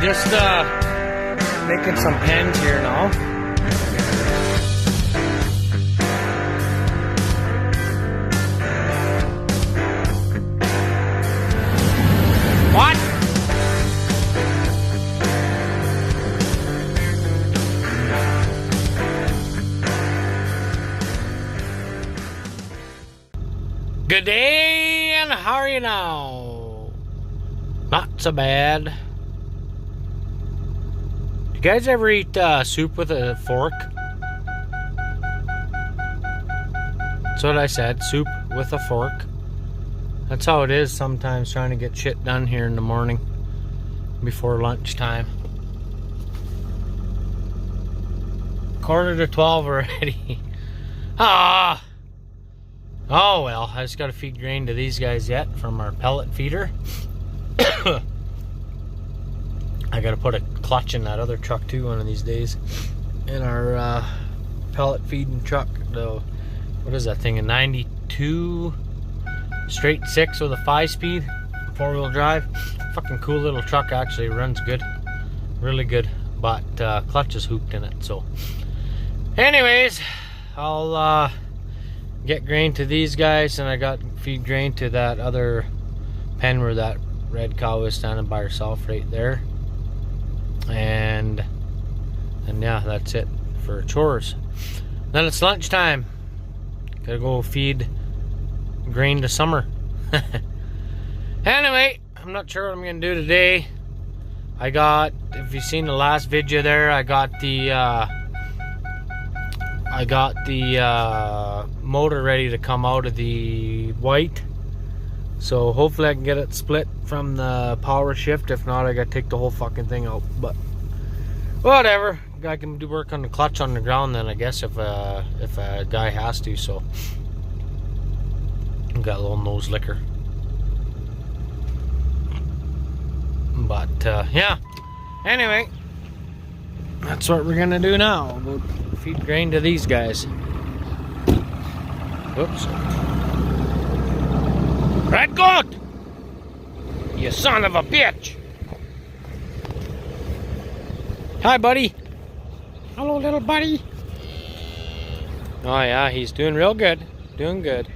just making some pens here now. What? Good day, and how are you now? Not so bad. You guys ever eat soup with a fork? That's what I said, soup with a fork. That's how it is sometimes trying to get shit done here in the morning before lunchtime. 11:45 already. Ah! Oh well, I just gotta feed grain to these guys yet from our pellet feeder. I gotta put a clutch in that other truck too one of these days. In our pellet feeding truck. The, what is that thing, a 92 straight 6 with a 5-speed 4-wheel drive. Fucking cool little truck, actually. Runs good, really good, but clutch is hooked in it. So anyways, I'll get grain to these guys, and I got feed grain to that other pen where that red cow is standing by herself right there. And yeah, that's it for chores. Then it's lunchtime. Gotta go feed grain to Summer. Anyway, I'm not sure what I'm gonna do today. I got, if you've seen the last video there, I got the motor ready to come out of the white. So hopefully I can get it split from the power shift. If not, I gotta take the whole fucking thing out. But whatever. I can do work on the clutch on the ground then, I guess, if a guy has to. So I've got a little nose licker. But yeah. Anyway, that's what we're gonna do now. We'll go feed grain to these guys. Oops. Red goat! You son of a bitch! Hi, buddy. Hello, little buddy. Oh yeah, he's doing real good. Doing good.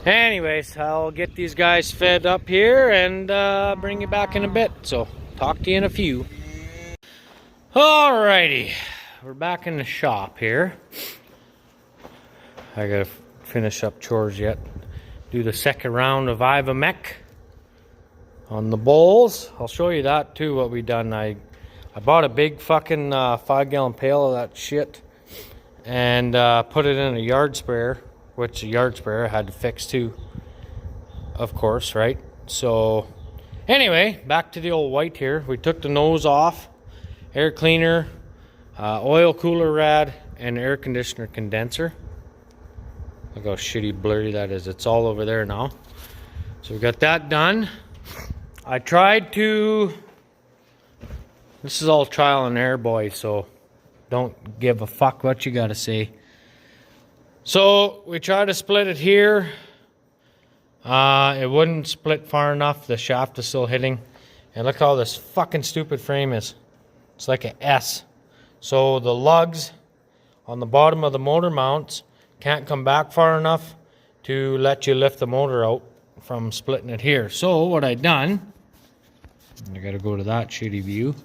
Anyways, I'll get these guys fed up here and bring you back in a bit. So, talk to you in a few. Alrighty. We're back in the shop here. I gotta finish up chores yet. Do the second round of Ivamec on the bowls. I'll show you that too, what we done. I bought a big fucking 5-gallon pail of that shit and put it in a yard sprayer, which the yard sprayer I had to fix too, of course, right? So anyway, back to the old white here. We took the nose off, air cleaner, oil cooler rad, and air conditioner condenser. Look how shitty blurry that is. It's all over there now. So we got that done. I tried to... This is all trial and error, boys, so don't give a fuck what you gotta say. So we tried to split it here. It wouldn't split far enough. The shaft is still hitting. And look how this fucking stupid frame is. It's like an S. So the lugs on the bottom of the motor mounts can't come back far enough to let you lift the motor out from splitting it here. So what I done, I gotta go to that shitty view,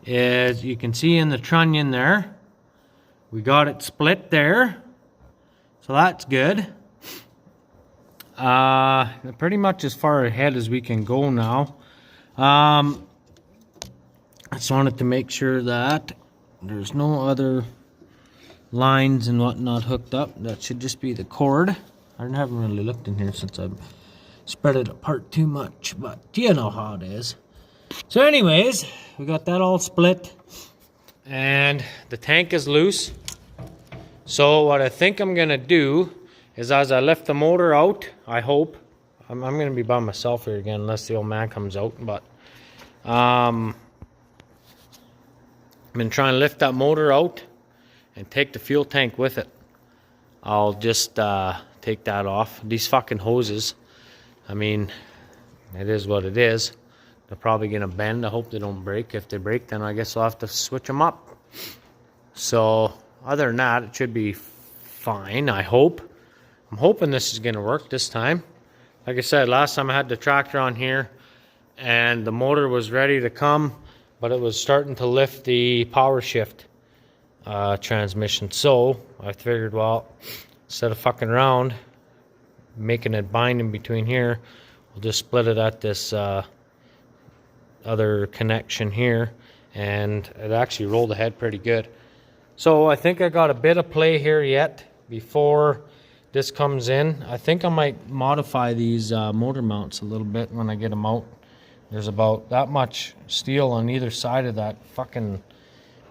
is you can see in the trunnion there, we got it split there. So that's good. Pretty much as far ahead as we can go now. I just wanted to make sure that there's no other lines and whatnot hooked up. That should just be the cord. I haven't really looked in here since I've spread it apart too much, but you know how it is. So anyways, we got that all split and the tank is loose. So what I think I'm gonna do is, as I lift the motor out, I hope, I'm gonna be by myself here again unless the old man comes out, but I've been trying to lift that motor out and take the fuel tank with it. I'll just take that off. These fucking hoses, I mean, it is what it is. They're probably gonna bend. I hope they don't break. If they break, then I guess I'll have to switch them up. So other than that, it should be fine, I hope. I'm hoping this is gonna work this time. Like I said, last time I had the tractor on here and the motor was ready to come, but it was starting to lift the power shift transmission. So I figured, well, instead of fucking around, making it bind in between here, we'll just split it at this other connection here, and it actually rolled ahead pretty good. So I think I got a bit of play here yet before this comes in. I think I might modify these motor mounts a little bit when I get them out. There's about that much steel on either side of that fucking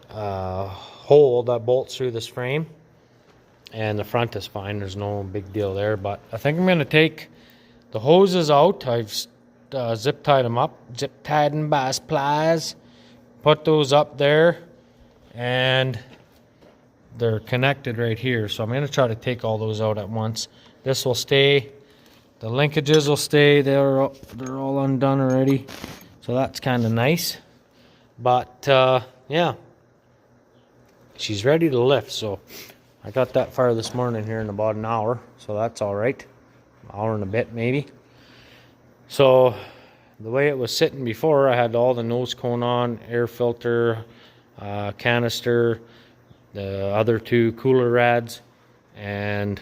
hole that bolts through this frame, and the front is fine. There's no big deal there, but I think I'm going to take the hoses out. I've zip tied them up, zip tied and bass pliers, put those up there, and they're connected right here. So I'm going to try to take all those out at once. This will stay. The linkages will stay. They're all undone already. So that's kind of nice. But yeah, she's ready to lift. So I got that far this morning here in about an hour. So that's all right. An hour and a bit maybe. So the way it was sitting before, I had all the nose cone on, air filter, canister, the other two cooler rads, and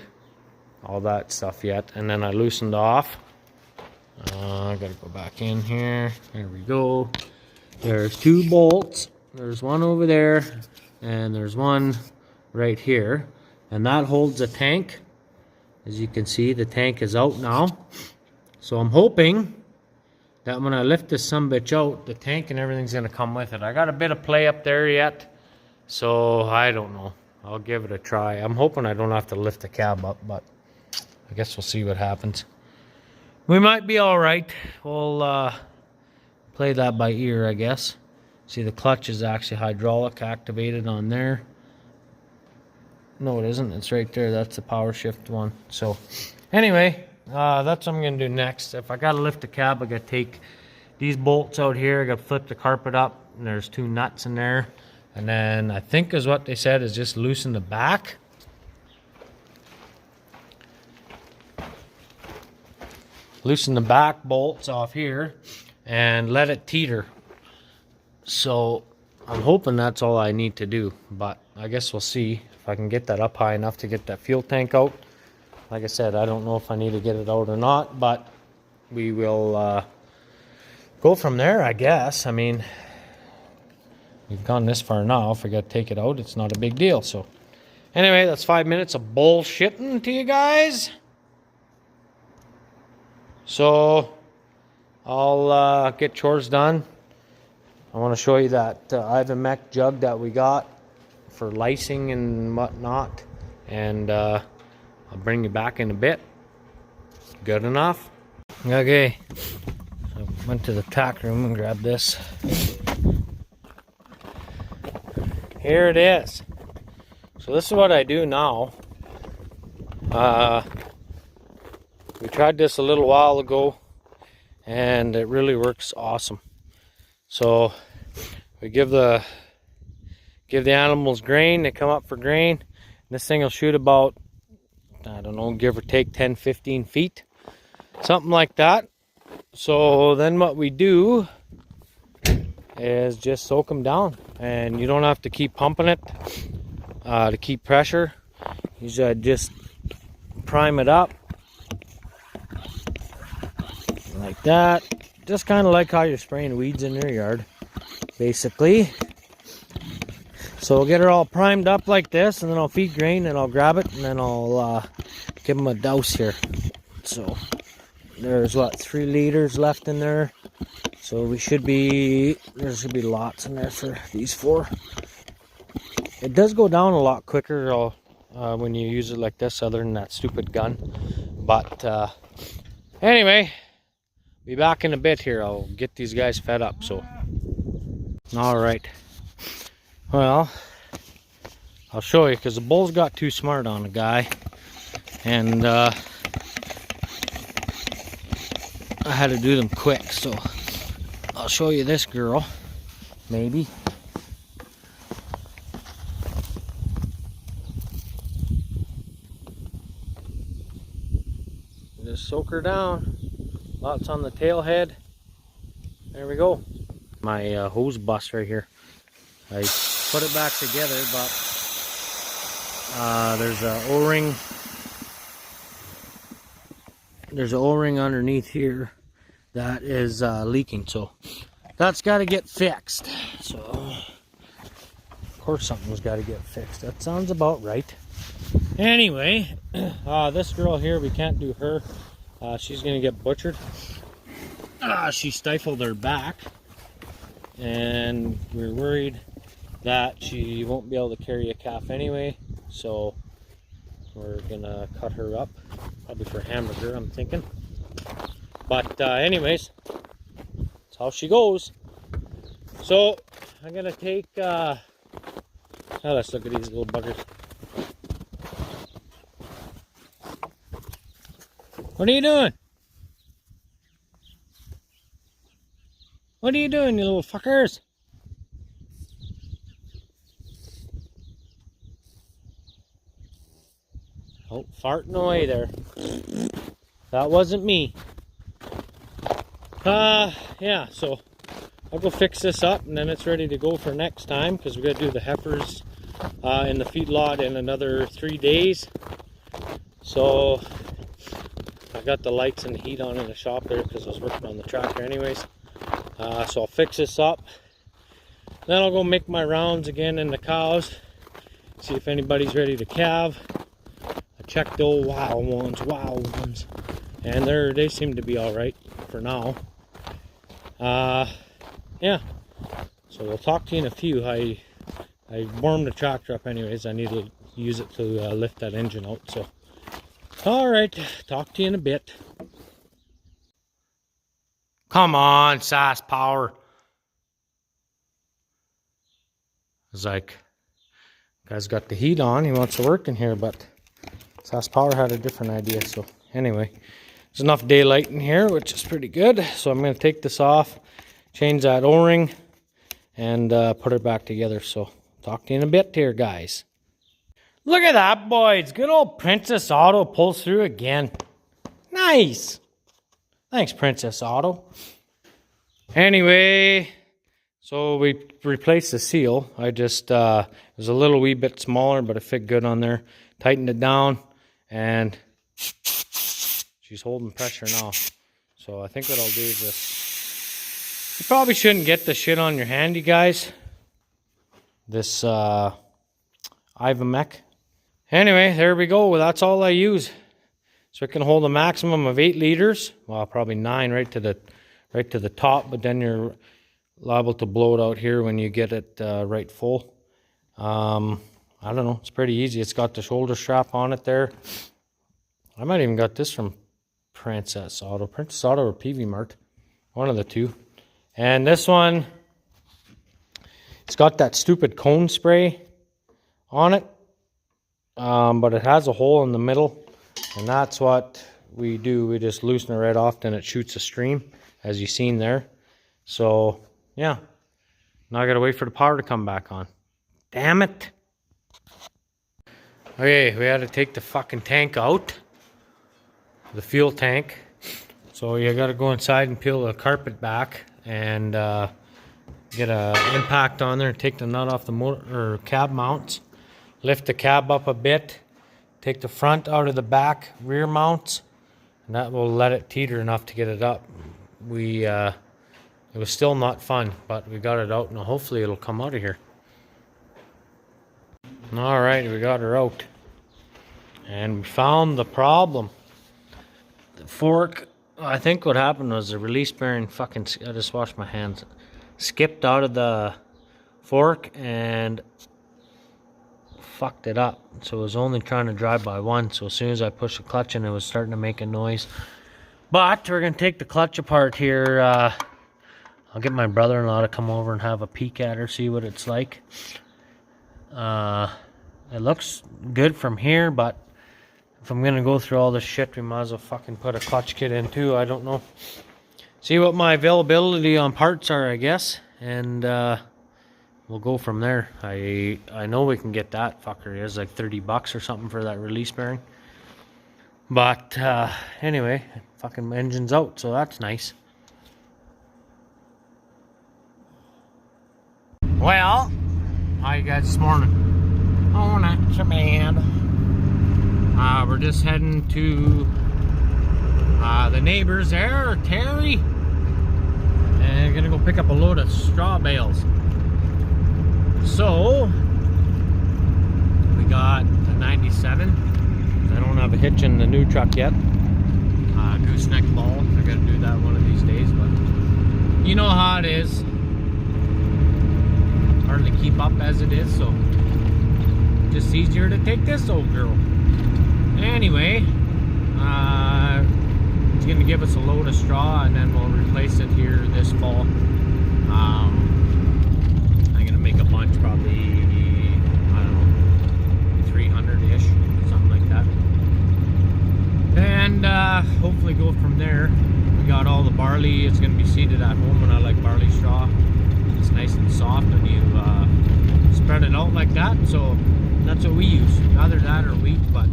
all that stuff yet. And then I loosened off. I gotta go back in here. There we go. There's two bolts. There's one over there, and there's one right here. And that holds a tank. As you can see, the tank is out now. So I'm hoping that when I lift this sumbitch out, the tank and everything's gonna come with it. I got a bit of play up there yet, so I don't know. I'll give it a try. I'm hoping I don't have to lift the cab up, but I guess we'll see what happens. We might be all right. We'll play that by ear, I guess. See, the clutch is actually hydraulic activated on there. No, it isn't. It's right there. That's the power shift one. So anyway, that's what I'm going to do next. If I got to lift the cab, I got to take these bolts out here. I got to flip the carpet up, and there's two nuts in there. And then I think is what they said is just loosen the back. Loosen the back bolts off here and let it teeter. So I'm hoping that's all I need to do, but I guess we'll see if I can get that up high enough to get that fuel tank out. Like I said, I don't know if I need to get it out or not, but we will go from there, I guess. I mean, we've gone this far now. If I got to take it out, it's not a big deal. So anyway, that's 5 minutes of bullshitting to you guys. So I'll get chores done. I want to show you that Ivermectin jug that we got for lysing and whatnot, and I'll bring you back in a bit. Good enough? Okay, so I went to the tack room and grabbed this. Here it is. So this is what I do now. We tried this a little while ago, and it really works awesome. So we give the animals grain. They come up for grain. This thing will shoot about, I don't know, give or take 10-15 feet, something like that. So then what we do is just soak them down, and you don't have to keep pumping it to keep pressure. You just prime it up like that. Just kind of like how you're spraying weeds in your yard, basically. So we'll get her all primed up like this, and then I'll feed grain, and I'll grab it, and then I'll give them a douse here. So there's what, 3 liters left in there. So there should be lots in there for these 4. It does go down a lot quicker when you use it like this, other than that stupid gun. But anyway, be back in a bit here. I'll get these guys fed up. So all right, well, I'll show you, because the bulls got too smart on the guy, and I had to do them quick. So I'll I'll show you this girl, maybe. Just soak her down. Lots on the tail head. There we go. My hose bust right here. I put it back together, but there's a O-ring. There's an O-ring underneath here that is leaking, so that's got to get fixed. So of course something's got to get fixed. That sounds about right. Anyway, this girl here, we can't do her. She's gonna get butchered. She stifled her back, and we're worried that she won't be able to carry a calf anyway, so we're gonna cut her up, probably for hamburger, I'm thinking. But anyways, that's how she goes. So I'm gonna take let's look at these little buggers. What are you doing? What are you doing, you little fuckers? Oh, farting away there. That wasn't me. Yeah, so I'll go fix this up and then it's ready to go for next time, because we got to do the heifers in the feedlot in another 3 days. So I got the lights and the heat on in the shop there because I was working on the tractor anyways. So I'll fix this up. Then I'll go make my rounds again in the cows. See if anybody's ready to calve. I checked the old wild ones. And they seem to be alright for now. Yeah. So we'll talk to you in a few. I warmed the tractor up anyways. I need to use it to lift that engine out. So alright, talk to you in a bit. Come on, Sass Power. It's like, guy's got the heat on, he wants to work in here, but Sass Power had a different idea. So anyway, there's enough daylight in here, which is pretty good. So I'm going to take this off, change that O-ring, and put it back together. So talk to you in a bit here, guys. Look at that, boys. Good old Princess Auto pulls through again. Nice. Thanks, Princess Auto. Anyway, so we replaced the seal. I just, it was a little wee bit smaller, but it fit good on there. Tightened it down, and she's holding pressure now. So I think what I'll do is just, you probably shouldn't get the shit on your hand, you guys. This Ivamec. Anyway, there we go. Well, that's all I use. So it can hold a maximum of 8 liters. Well, probably 9 right to the top, but then you're liable to blow it out here when you get it right full. I don't know. It's pretty easy. It's got the shoulder strap on it there. I might even got this from Princess Auto. Princess Auto or PV Mart. One of the two. And this one, it's got that stupid cone spray on it. But it has a hole in the middle. And that's what we do. We just loosen it right off, and it shoots a stream, as you've seen there. So, yeah. Now I gotta wait for the power to come back on. Damn it. Okay, we had to take the fucking tank out. The fuel tank. So you gotta go inside and peel the carpet back and get an impact on there and take the nut off the motor or cab mounts. Lift the cab up a bit. Take the front out of the back rear mounts, and that will let it teeter enough to get it up. It was still not fun, but we got it out, and hopefully it'll come out of here. All right, we got her out, and we found the problem. The fork, I think what happened was the release bearing fucking, I just washed my hands, skipped out of the fork and fucked it up. So it was only trying to drive by one. So as soon as I pushed the clutch in, it was starting to make a noise. But we're gonna take the clutch apart here. I'll get my brother-in-law to come over and have a peek at her, see what it's like. It looks good from here, but if I'm gonna go through all this shit, we might as well fucking put a clutch kit in too. I don't know. see what my availability on parts are, I guess, and we'll go from there. I know we can get that fucker. It's like $30 or something for that release bearing. But anyway, fucking engine's out, so that's nice. Well, how you guys this morning? Oh, not so bad. We're just heading to the neighbors there, Terry, and gonna go pick up a load of straw bales. So we got the 97. I don't have a hitch in the new truck yet. Gooseneck ball. I gotta do that one of these days, but you know how it is. Hardly keep up as it is, so just easier to take this old girl. Anyway, it's gonna give us a load of straw, and then we'll replace it here this fall. I'm gonna make a bunch, probably, I don't know, 300-ish, something like that, and hopefully go from there. We got all the barley. It's gonna be seeded at home, and I like barley straw. It's nice and soft when you spread it out like that, so that's what we use. Either that or wheat, but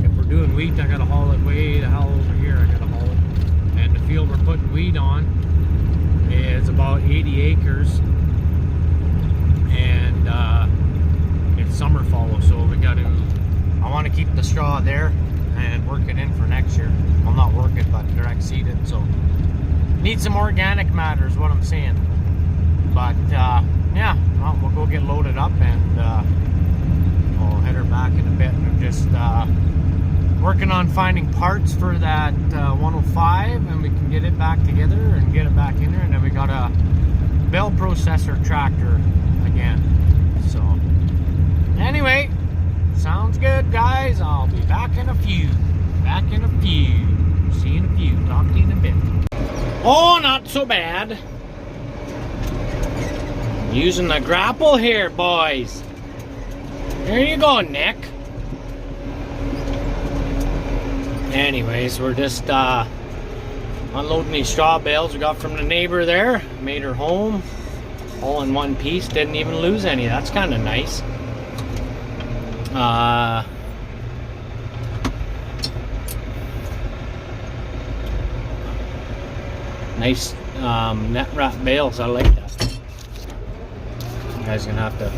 if we're doing wheat, I gotta haul it way the hell over here. I gotta haul it. And the field we're putting wheat on is about 80 acres, and it's summer fallow, so we gotta, I want to keep the straw there and work it in for next year. Well, not work it, but direct seed it, so need some organic matter is what I'm saying. But yeah, well, we'll go get loaded up, and we'll head her back in a bit. And we're just working on finding parts for that 105, and we can get it back together and get it back in there. And then we got a bale processor tractor again. So anyway, sounds good, guys. I'll be back in a few. See you in a few. Talk to you in a bit. Oh, not so bad. Using the grapple here, boys. There you go, Nick. Anyways, we're just unloading these straw bales we got from the neighbor there. Made her home all in one piece. Didn't even lose any. That's kind of nice. Nice net wrap bales. I like that. You guys are gonna have to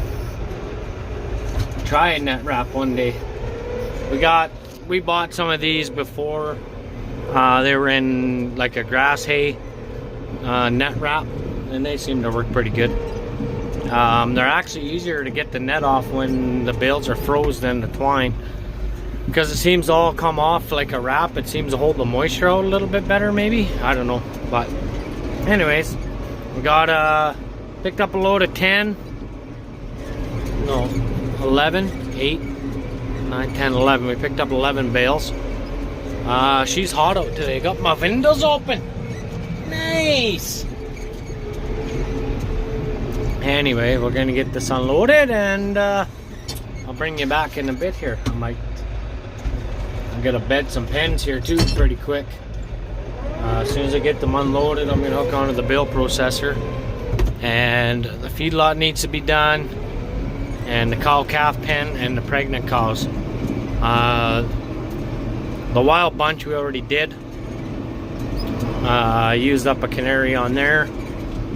try a net wrap one day. We bought some of these before. They were in like a grass hay net wrap, and they seem to work pretty good. They're actually easier to get the net off when the bales are froze than the twine, because it seems to all come off like a wrap. It seems to hold the moisture out a little bit better, maybe. I don't know. But anyways, we got picked up a load of 11, 8, 9, 10, 11. We picked up 11 bales. She's hot out today. Got my windows open. Nice. Anyway, we're gonna get this unloaded, and I'll bring you back in a bit here. I'm gonna bed some pens here too pretty quick. As soon as I get them unloaded, I'm gonna hook onto the bale processor, and the feedlot needs to be done, and the cow-calf pen, and the pregnant cows. The wild bunch we already did. I used up a canary on there.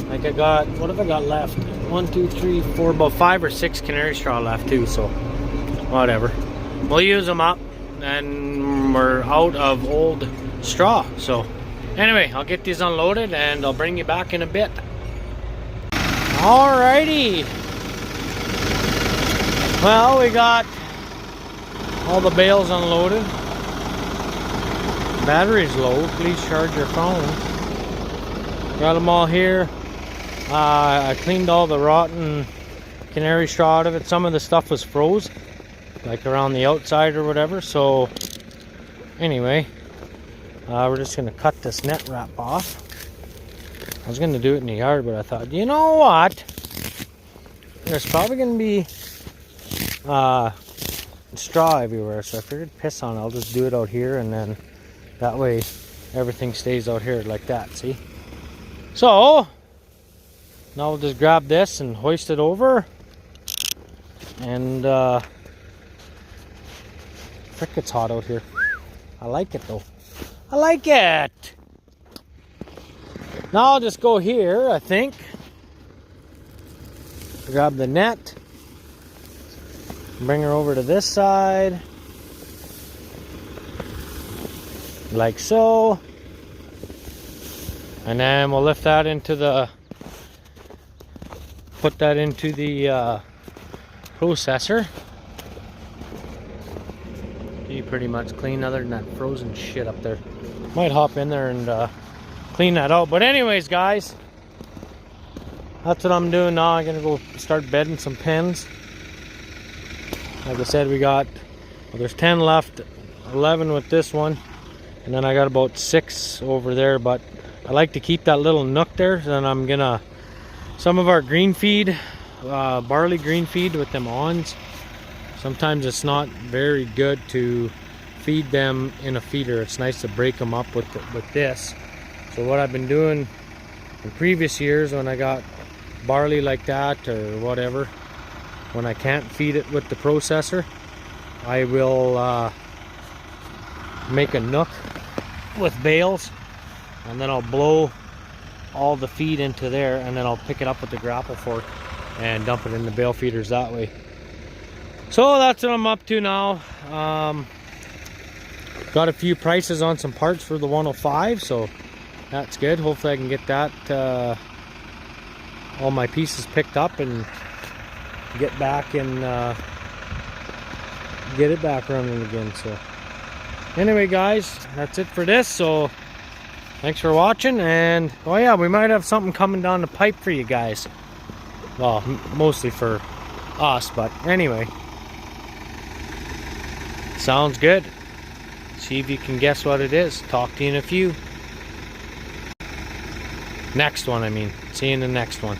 Like I got, what have I got left? 1, 2, 3, 4, about 5 or 6 canary straw left too, so whatever. We'll use them up, and we're out of old straw. So anyway, I'll get these unloaded, and I'll bring you back in a bit. Alrighty. Well, we got all the bales unloaded. Battery's low. Please charge your phone. Got them all here. I cleaned all the rotten canary straw out of it. Some of the stuff was froze, like around the outside or whatever. So anyway, we're just gonna cut this net wrap off. I was gonna do it in the yard, but I thought, you know what? There's probably gonna be straw everywhere, so I figured piss on it. I'll just do it out here, and then that way everything stays out here like that. See? So now we'll just grab this and hoist it over. And frick, it's hot out here. I like it though. I like it. Now I'll just go here, I think. Grab the net. Bring her over to this side. Like so. And then we'll lift that into the, put that into the processor. Be pretty much clean other than that frozen shit up there. Might hop in there and clean that out. But anyways, guys, that's what I'm doing now. I'm gonna go start bedding some pens. Like I said, we got, well, there's 10 left, 11 with this one, and then I got about 6 over there. But I like to keep that little nook there. Then I'm gonna, some of our green feed, barley green feed with them awns, sometimes it's not very good to feed them in a feeder. It's nice to break them up with this. So what I've been doing in previous years when I got barley like that or whatever, when I can't feed it with the processor, I will make a nook with bales, and then I'll blow all the feed into there, and then I'll pick it up with the grapple fork and dump it in the bale feeders that way. So that's what I'm up to now. Got a few prices on some parts for the 105, so that's good. Hopefully I can get that all my pieces picked up and get back and get it back running again. So anyway, guys, that's it for this. So thanks for watching, and oh yeah, we might have something coming down the pipe for you guys. Well, mostly for us, but anyway, sounds good. See if you can guess what it is. Talk to you in a few. Next one, I mean. See you in the next one.